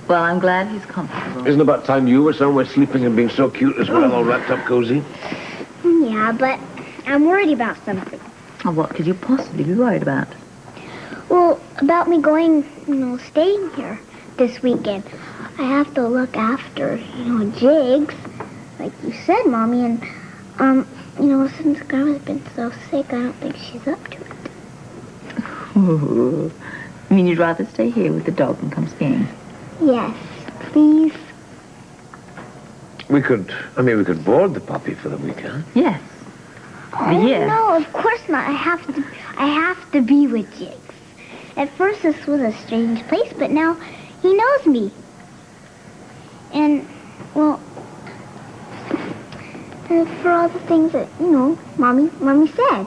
Well, I'm glad he's comfortable. Isn't it about time you were somewhere sleeping and being so cute as well, all wrapped up cozy? Yeah, but I'm worried about something. Oh, what could you possibly be worried about? Well, about me going, staying here this weekend. I have to look after, Jigs, like you said, Mommy, and, since Grandma's been so sick, I don't think she's up to it. Ooh. You mean you'd rather stay here with the dog and come skiing? Yes, please. We could board the puppy for the weekend. Yes. No, of course not. I have to be with Jigs. At first this was a strange place, but now he knows me. And, well, for all the things that, Mommy said.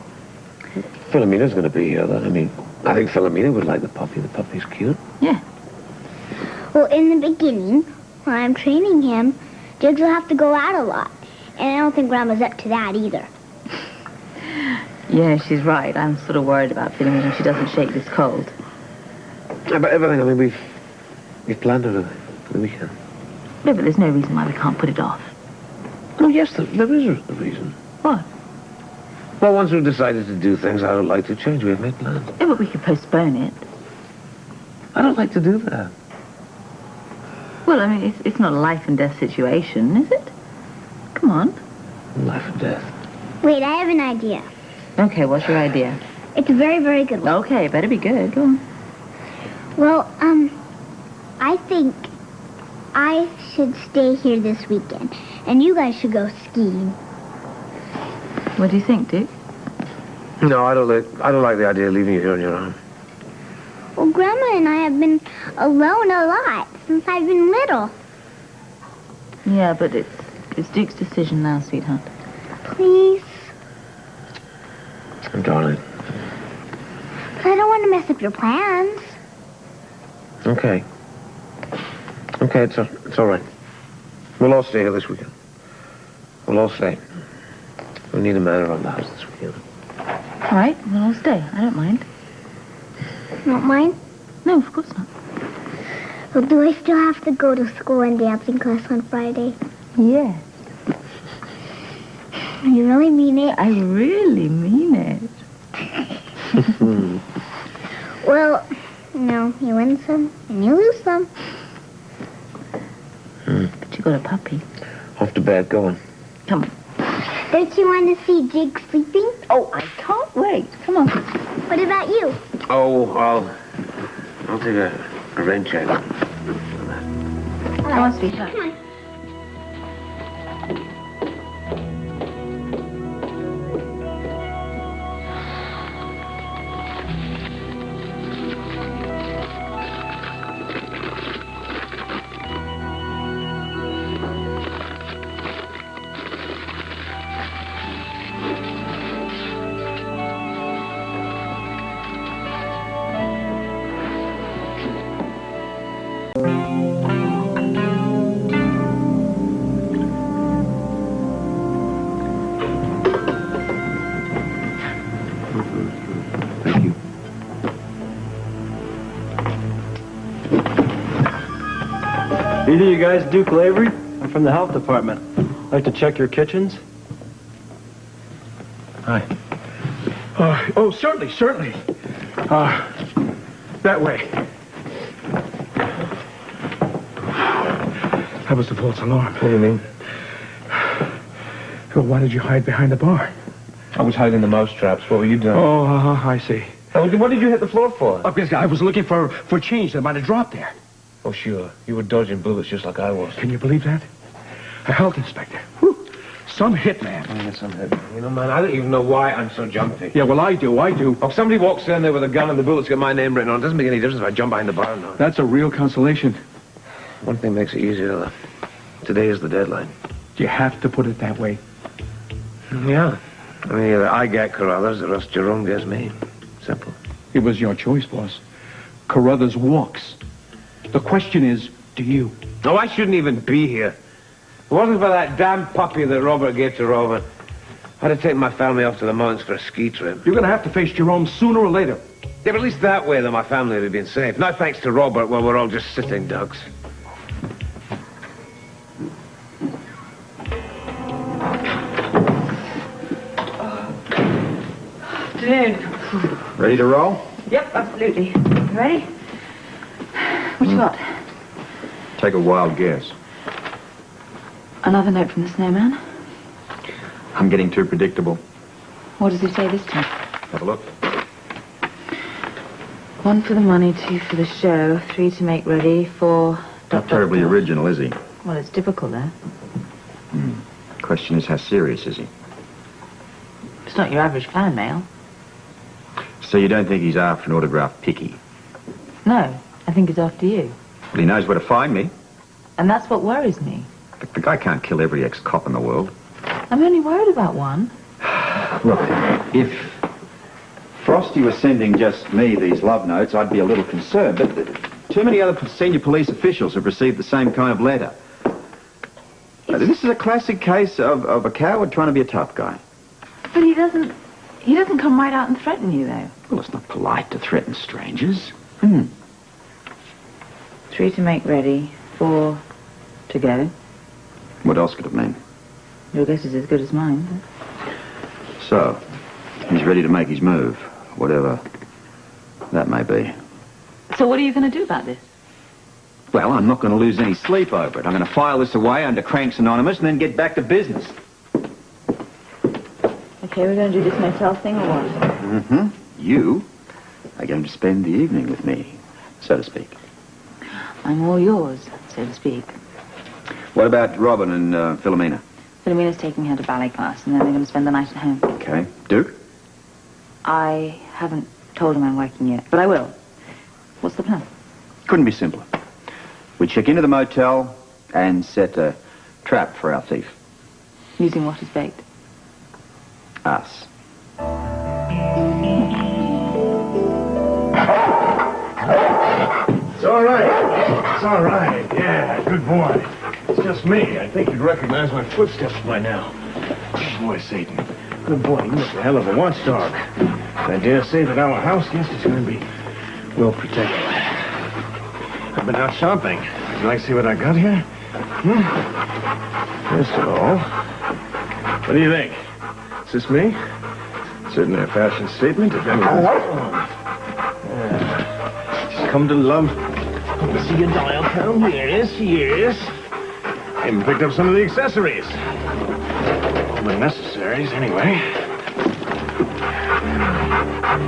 Philomena's going to be here, though. I think Philomena would like the puppy. The puppy's cute. Yeah. Well, in the beginning, when I'm training him, Jigs will have to go out a lot. And I don't think Grandma's up to that either. Yeah, she's right. I'm sort of worried about Philomena if she doesn't shake this cold. But everything, we've planned it for the weekend. Yeah, but there's no reason why we can't put it off. Oh, yes, there is a reason. What? Well, once we've decided to do things, I don't like to change. We've made plans. Yeah, but we could postpone it. I don't like to do that. Well, it's not a life and death situation, is it? Come on. Life and death. Wait, I have an idea. Okay, what's your idea? It's a very, very good one. Okay, better be good. Go on. Well, I think I should stay here this weekend, and you guys should go skiing. What do you think, Dick? No, I don't like the idea of leaving you here on your own. Well, Grandma and I have been alone a lot since I've been little. Yeah, but it's Duke's decision now, sweetheart. Please. Darling. But I don't want to mess up your plans. Okay. Okay, it's all right. We'll all stay here this weekend. We'll all stay. We need a man around the house this weekend. All right, we'll all stay. I don't mind. Not mine? No, of course not. Well, do I still have to go to school and dancing class on Friday? Yes. You really mean it? I really mean it. Well, you win some and you lose some. But you got a puppy. Off to bed, go on. Come on. Don't you want to see Jig sleeping? Oh, I can't wait. Come on. What about you? Oh, I'll take a rain check. Come on, sweetheart. Come on. Either you guys Duke Lavery? I'm from the health department. Like to check your kitchens? Hi. Oh, certainly. That way. That was the false alarm. What do you mean? Well, why did you hide behind the bar? I was hiding the mouse traps. What were you doing? Oh, I see. What did you hit the floor for? Because I was looking for change that might have dropped there. Oh, sure. You were dodging bullets just like I was. Can you believe that? A health inspector. Whew. Some hitman. Some hitman. You know, man, I don't even know why I'm so jumpy. Yeah, well, I do. Oh, if somebody walks in there with a gun and the bullets got my name written on it, doesn't make any difference if I jump behind the bar or not. That's a real consolation. One thing makes it easier, though. Today is the deadline. You have to put it that way. Yeah. I mean, either I get Carruthers or else Jerome gets me. Simple. It was your choice, boss. Carruthers walks. The question is, do you? No, I shouldn't even be here. If it wasn't for that damn puppy that Robert gave to Robin, I'd have taken my family off to the mountains for a ski trip. You're going to have to face Jerome sooner or later. Yeah, but at least that way, though, my family would have been safe. Now, thanks to Robert, well, we're all just sitting ducks. Afternoon. Ready to roll? Yep, absolutely. You ready? What you got? Take a wild guess. Another note from the snowman. I'm getting too predictable. What does he say this time? Have a look. 1 for the money, 2 for the show, 3 to make ready, 4... Not terribly original, is he? Well, it's difficult, though. Question is, how serious is he? It's not your average fan mail. So you don't think he's after an autograph picky? No, I think he's after you. Well, he knows where to find me. And that's what worries me. The guy can't kill every ex-cop in the world. I'm only worried about one. Look, if Frosty was sending just me these love notes, I'd be a little concerned. But too many other senior police officials have received the same kind of letter. This is a classic case of a coward trying to be a tough guy. But he doesn't come right out and threaten you, though. Well, it's not polite to threaten strangers. 3 to make ready, 4 to go. What else could it mean? Your guess is as good as mine. So, he's ready to make his move, whatever that may be. So what are you going to do about this? Well, I'm not going to lose any sleep over it. I'm going to file this away under Cranks Anonymous and then get back to business. Okay, we're going to do this motel thing or what? You are going to spend the evening with me, so to speak. I'm all yours, so to speak. What about Robin and Philomena? Philomena's taking her to ballet class, and then they're going to spend the night at home. Okay. Duke? I haven't told him I'm working yet, but I will. What's the plan? Couldn't be simpler. We check into the motel and set a trap for our thief. Using what as bait? Us. It's all right. It's all right. Yeah, good boy. It's just me. I think you'd recognize my footsteps by now. Good boy, Satan. Good boy. You look a hell of a watchdog. I dare say that our house guest is going to be well protected. I've been out shopping. Would you like to see what I got here? First of all, what do you think? Is this me? Certainly a fashion statement, if anything. Just come to love. Come to see your dial count. Yes, yes. I even picked up some of the accessories. All the necessaries, anyway.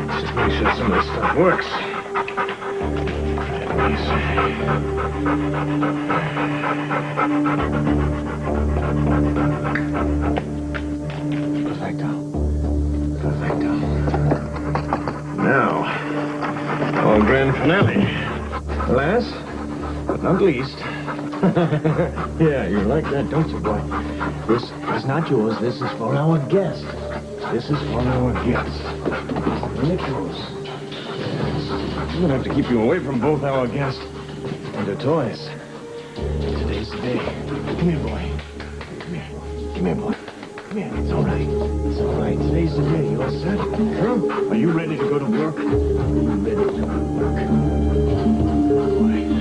Let's just make sure some of this stuff works. Let me see. Perfecto. Now, our grand finale. Last, but not least. Yeah, you like that, don't you, boy? This is not yours. This is for our guest. This is for our guest. Bring it close. Yes. I'm gonna have to keep you away from both our guests and their toys. Today's the day. Come here, boy. Come here. Come here, boy. Come here. It's all right. It's all right. Today's the day. You all set? Huh? Are you ready to go to work? Are you ready to go to work? Boy.